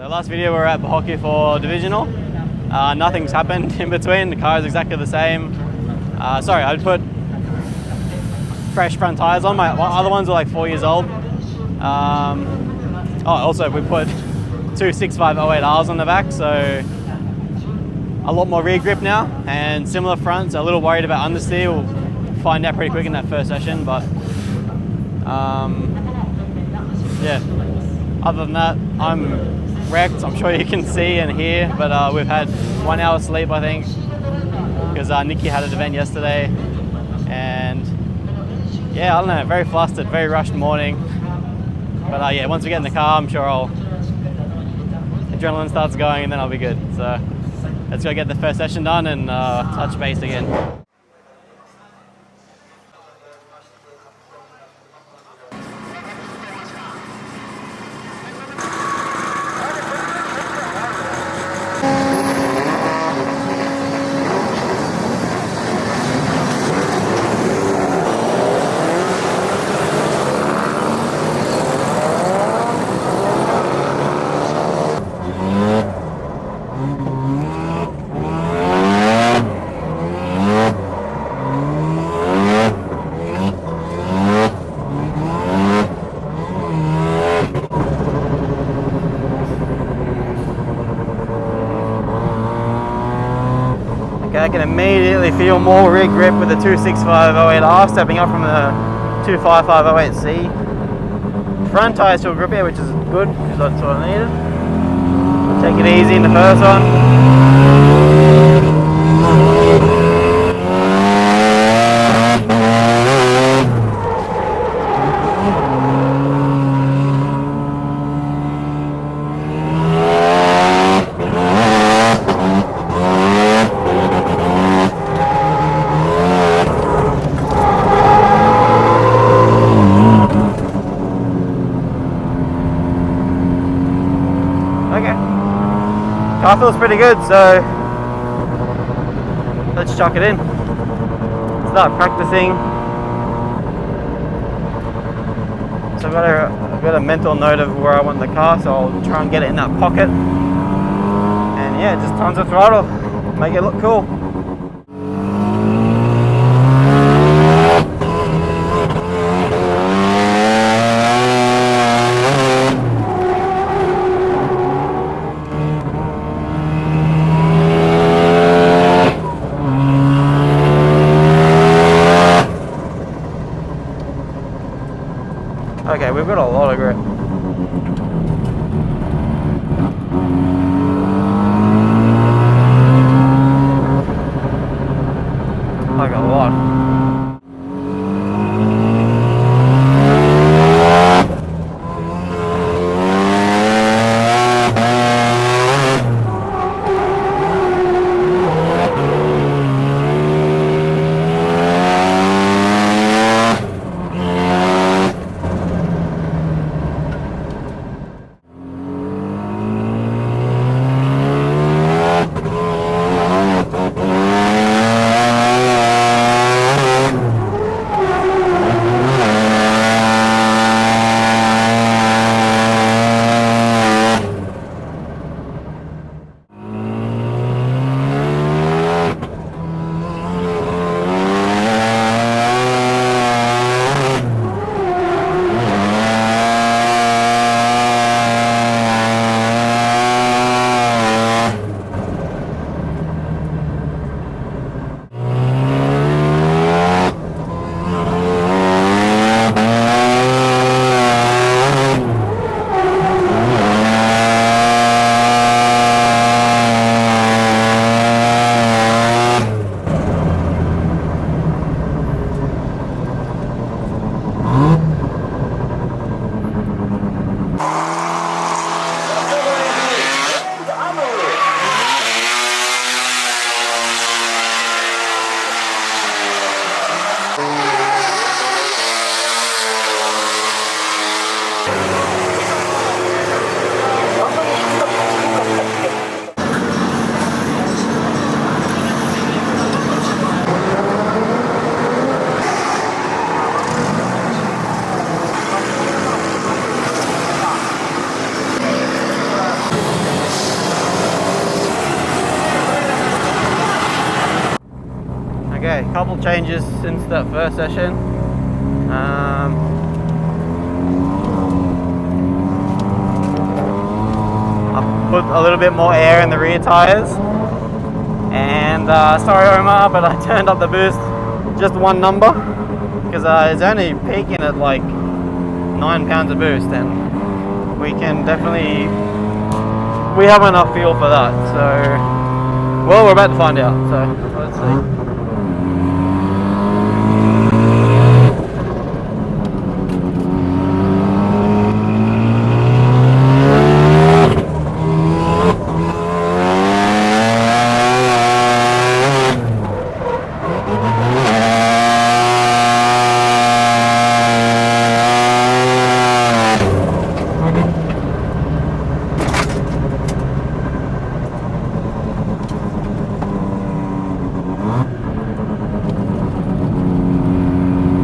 So last video we were at Rd4 Divisional. Nothing's happened in between. The car is exactly the same. Sorry, I'd put fresh front tires on. My other ones were like 4 years old. Also we put two 6508Rs on the back, so a lot more rear grip now and similar fronts. A little worried about understeer. We'll find out pretty quick in that first session, but yeah. Other than that, I'm wrecked. I'm sure you can see and hear, but we've had 1 hour sleep, I think, because Nikki had an event yesterday, and yeah, I don't know, very flustered, very rushed morning. But yeah, once we get in the car, I'm sure adrenaline starts going and then I'll be good. So let's go get the first session done and touch base again. I can immediately feel more rear grip with the 26508R stepping up from the 25508C. Front tyres feel grippier, which is good because that's what I needed. Take it easy in the first one. Car feels pretty good, so let's chuck it in. Start practicing. So I've got a mental note of where I want the car, so I'll try and get it in that pocket. And yeah, just tons of throttle, make it look cool. Okay, we've got a lot of grip. Okay, couple changes since that first session. I put a little bit more air in the rear tires, and sorry Omar, but I turned up the boost just one number because it's only peaking at like 9 pounds of boost, and we have enough fuel for that. So, well, we're about to find out. So let's see.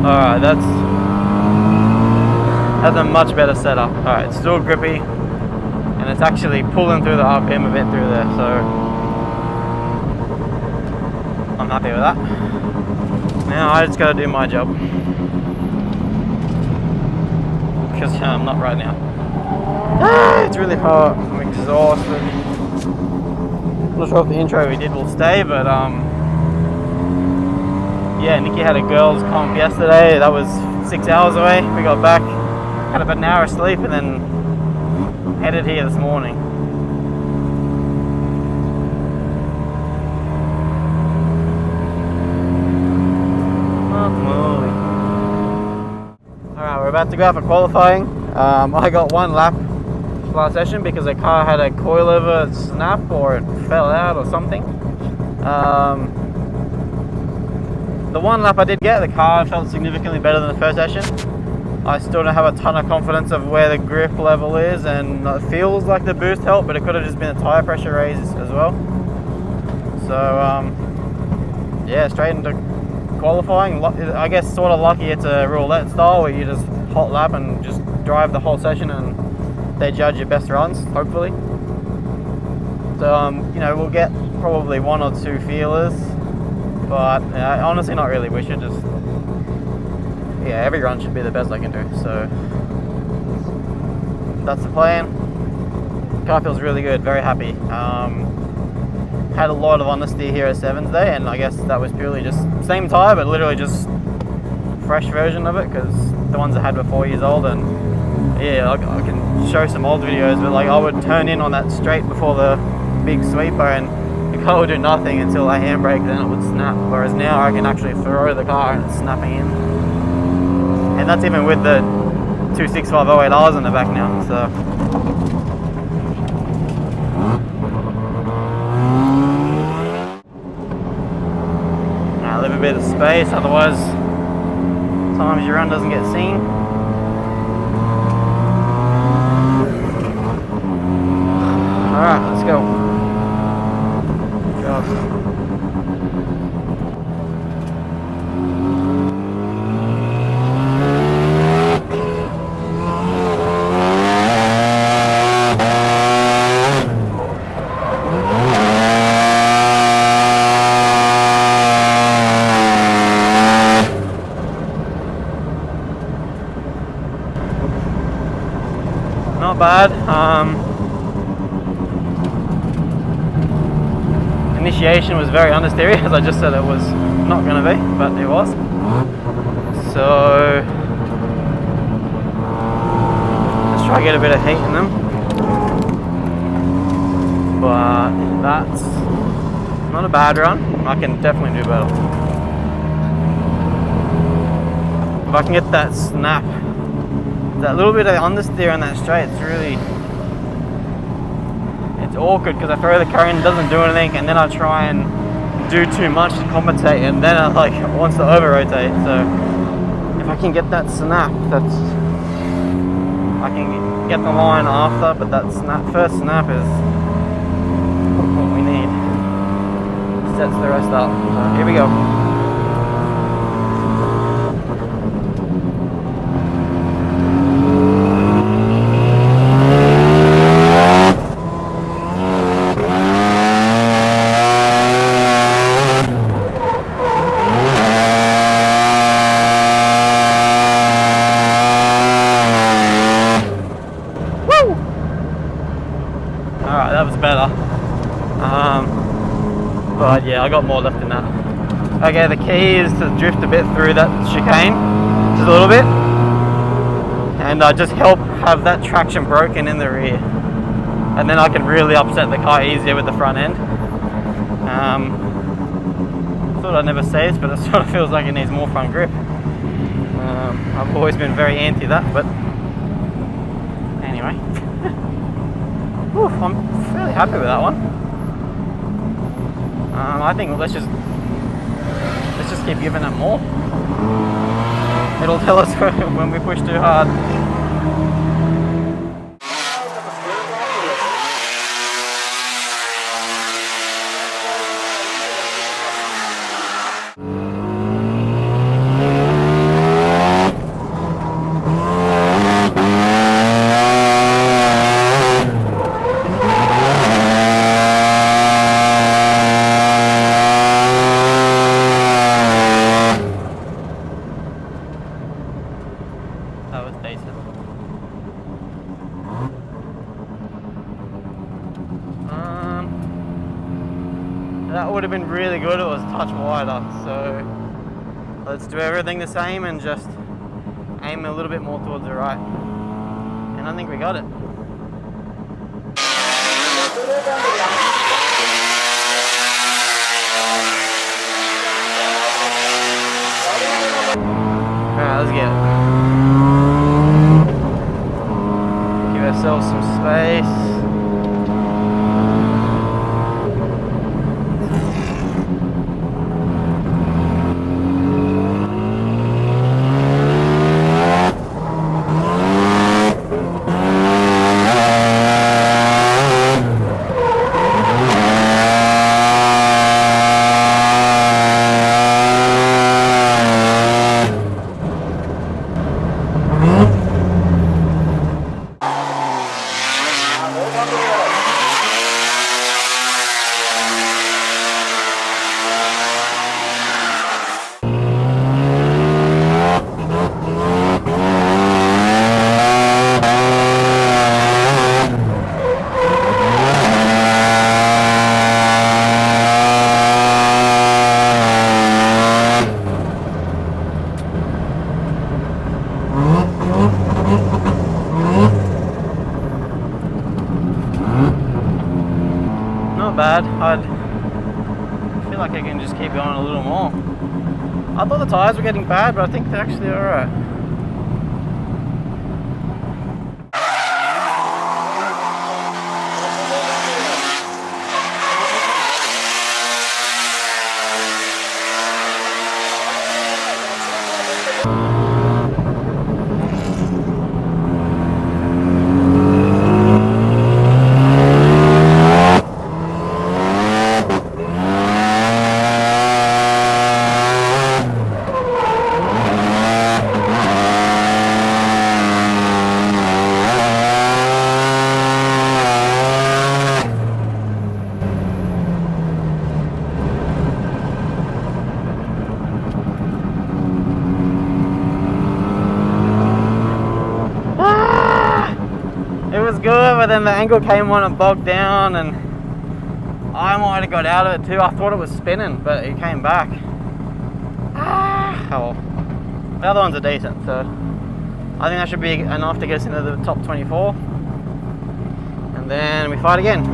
Alright, that's a much better setup. Alright, it's still grippy, and it's actually pulling through the RPM a bit through there, so I'm happy with that. Now I just gotta do my job, because I'm not right now. It's really hot, I'm exhausted. I'm not sure if the intro we did will stay, but yeah, Nikki had a girls' comp yesterday. That was 6 hours away. We got back, had about an hour of sleep, and then headed here this morning. Alright, we're about to go out for qualifying. I got one lap last session because the car had a coilover snap, or it fell out or something. The one lap I did get, the car felt significantly better than the first session. I still don't have a ton of confidence of where the grip level is, and it feels like the boost helped, but it could have just been a tyre pressure raise as well. So yeah, straight into qualifying. I guess sort of lucky it's a roulette style where you just hot lap and just drive the whole session and they judge your best runs, hopefully. So you know, we'll get probably 1 or 2 feelers. But honestly, not really. We should just, yeah, every run should be the best I can do. So that's the plan. Car feels really good. Very happy. Had a lot of honesty here at Sevens Day, and I guess that was purely just same tyre, but literally just fresh version of it, because the ones I had were 4 years old. And yeah, I can show some old videos, but like I would turn in on that straight before the big sweeper, and the car would do nothing until I handbrake, then it would snap. Whereas now I can actually throw the car and it's snapping in. And that's even with the 26508Rs in the back now. So now leave a bit of space, otherwise sometimes your run doesn't get seen. Alright, let's go. Not bad. Initiation was very understeery, as I just said it was not going to be, but it was. So let's try to get a bit of heat in them. But that's not a bad run. I can definitely do better. If I can get that snap, that little bit of understeer on that straight, it's awkward because I throw the car in, it doesn't do anything, and then I try and do too much to compensate, and then it like wants to over rotate. So if I can get that snap, I can get the line after, but that first snap is what we need. Sets the rest up. So here we go. Alright, that was better. But yeah, I got more left in that. Okay, the key is to drift a bit through that chicane, just a little bit, and just help have that traction broken in the rear. And then I can really upset the car easier with the front end. Thought I'd never say this, but it sort of feels like it needs more front grip. I've always been very anti that, but anyway. Whew, I'm fairly happy with that one. I think let's just keep giving it more. It'll tell us when we push too hard. That was decent. That would have been really good. It was a touch wider. So let's do everything the same and just aim a little bit more towards the right. And I think we got it. Alright, let's get it. Give ourselves some space. Not bad. I feel like I can just keep going a little more. I thought the tyres were getting bad, but I think they're actually alright. It was good, but then the angle came on and bogged down, and I might have got out of it too. I thought it was spinning, but it came back. Oh well. The other ones are decent, so I think that should be enough to get us into the top 24. And then we fight again.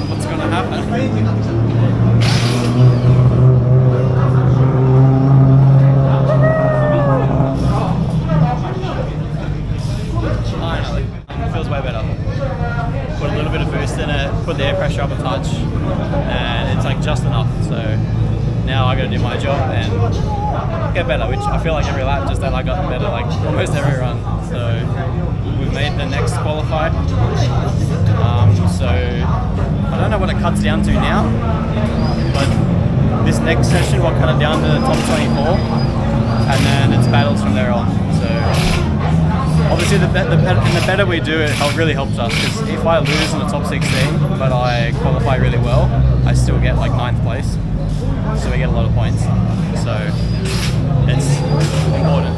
What's going to happen? Finally. Feels way better. Put a little bit of boost in it, put the air pressure up a touch, and it's like just enough. So now I got to do my job and get better, which I feel like every lap just that I got better like almost every run. So we've made the next qualified. So I don't know what it cuts down to now, but this next session will cut it down to the top 24. the better we do, it really helps us, because if I lose in the top 16 but I qualify really well, I still get like 9th place, so we get a lot of points, so it's important.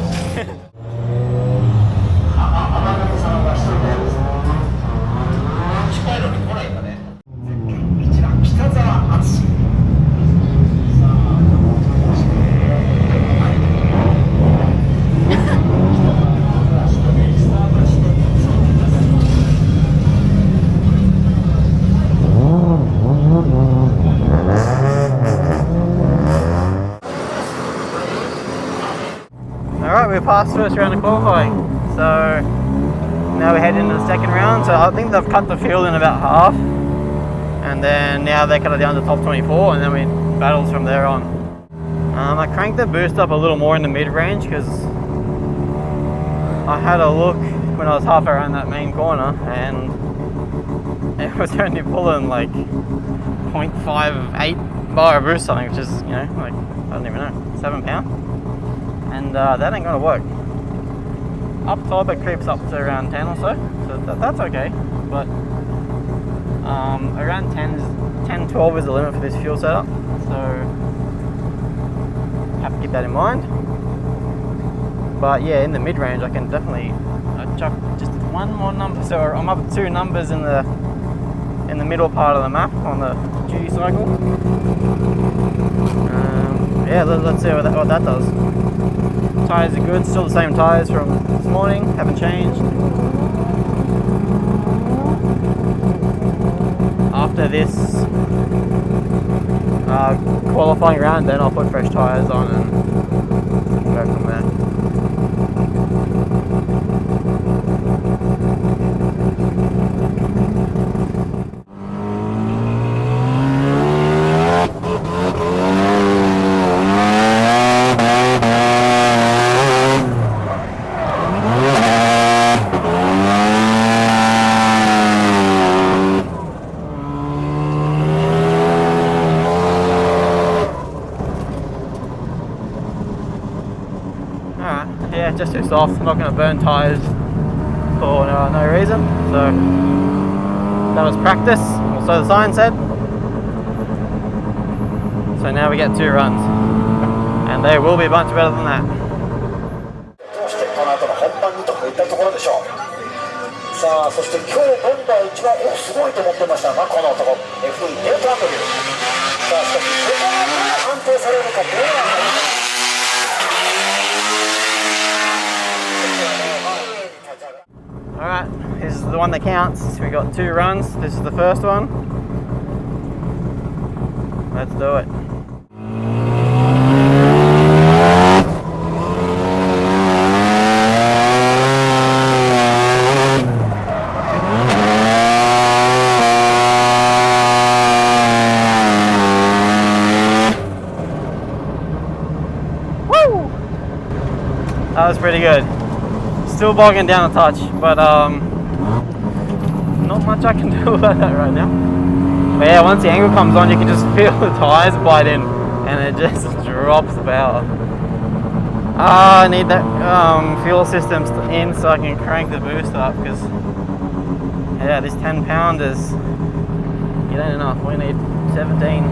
Alright, we passed first round of qualifying, so now we're heading into the second round. So I think they've cut the field in about half, and then now they cut it down to top 24, and then we battles from there on. I cranked the boost up a little more in the mid-range because I had a look when I was halfway around that main corner, and it was only pulling like 0.58 bar of boost something, which is, you know, like, I don't even know, £7. And that ain't gonna work. Up top it creeps up to around 10 or so that's okay, but around 10-12 is the limit for this fuel setup, so have to keep that in mind. But yeah, in the mid-range I can definitely chuck just one more number, so I'm up 2 numbers in the middle part of the map on the duty cycle. Yeah, let's see what that does. Tyres are good, still the same tyres from this morning, haven't changed. After this qualifying round, then I'll put fresh tyres on and go from there. Yeah, just too soft. I'm not going to burn tyres for no reason. So that was practice, or so the sign said. So now we get 2 runs, and they will be a bunch better than that. さあ、そして今日ボンバー一番すごいと思ってましたが、この男 F1 デートアンドリュー。さあ、しかしここがどう判定されるかというのはAlright, this is the one that counts. We got 2 runs. This is the first one. Let's do it. Woo! That was pretty good. Still bogging down a touch, but not much I can do about that right now. But yeah, once the angle comes on, you can just feel the tyres bite in, and it just drops the power. I need that fuel system in so I can crank the boost up, because yeah, this 10 pounders, it ain't enough. We need 17.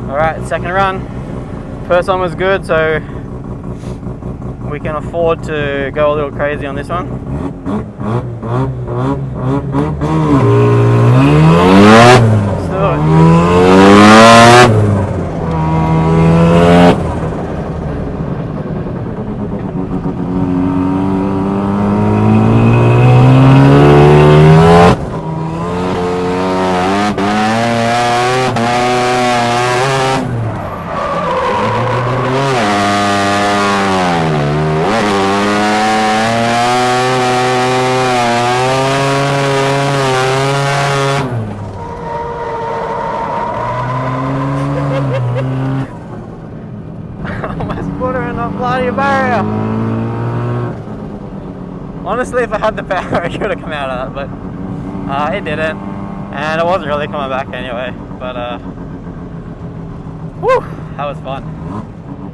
Alright, second run. First one was good, so we can afford to go a little crazy on this one. Let's do it. Almost put her in the bloody barrier. Honestly, if I had the power, it could have come out of that, but it didn't, and it wasn't really coming back anyway. But whew, that was fun.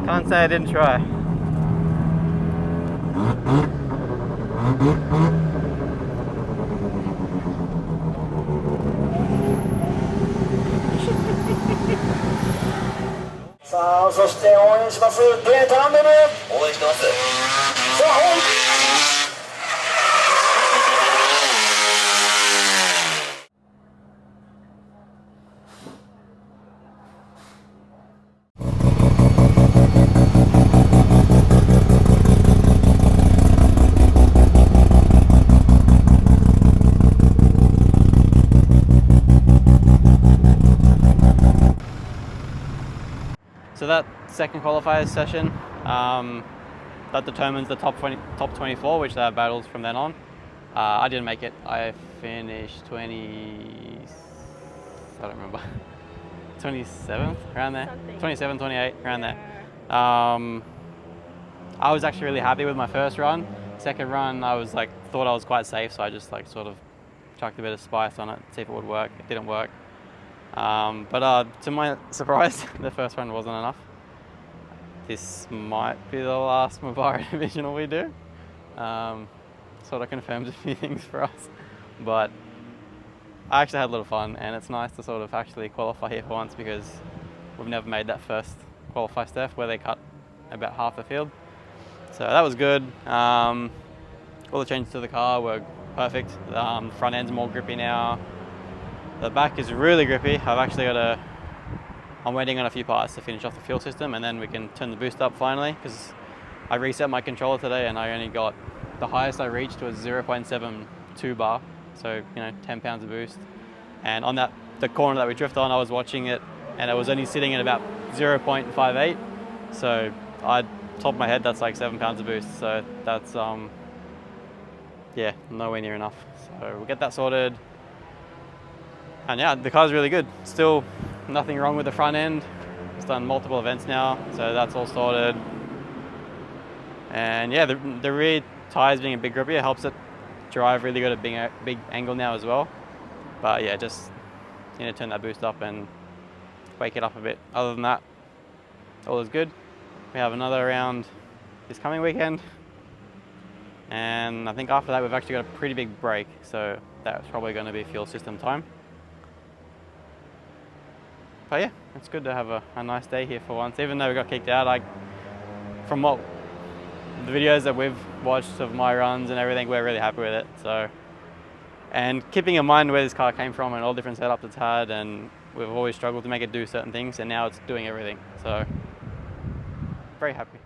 Can't say I didn't try. So, そして応援します。手頼んでる。応援してます。さあ、応援。So that second qualifiers session, that determines the top 24, which they have battles from then on. I didn't make it. I finished I don't remember, 27th, around there. 27, 28, around there. I was actually really happy with my first run. Second run, I was thought I was quite safe, so I just sort of chucked a bit of spice on it, see if it would work. It didn't work. But to my surprise, the first run wasn't enough. This might be the last Mobara divisional we do. Sort of confirms a few things for us. But I actually had a little fun, and it's nice to sort of actually qualify here for once, because we've never made that first qualify step where they cut about half the field. So that was good. All the changes to the car were perfect. The front end's more grippy now. The back is really grippy. I'm waiting on a few parts to finish off the fuel system, and then we can turn the boost up finally, because I reset my controller today and I only got, the highest I reached was 0.72 bar, so 10 pounds of boost. And on the corner that we drift on, I was watching it and it was only sitting at about 0.58. So top of my head, that's like 7 pounds of boost. So that's yeah, nowhere near enough. So we'll get that sorted. And yeah, the car's really good. Still nothing wrong with the front end. It's done multiple events now, so that's all sorted. And yeah, the rear tires being a bit grippier helps it drive really good at being a big angle now as well. But yeah, just turn that boost up and wake it up a bit. Other than that, all is good. We have another round this coming weekend. And I think after that, we've actually got a pretty big break. So that's probably going to be fuel system time. But yeah, it's good to have a nice day here for once. Even though we got kicked out, from what the videos that we've watched of my runs and everything, we're really happy with it. So, and keeping in mind where this car came from and all different setups it's had, and we've always struggled to make it do certain things, and now it's doing everything. So, very happy.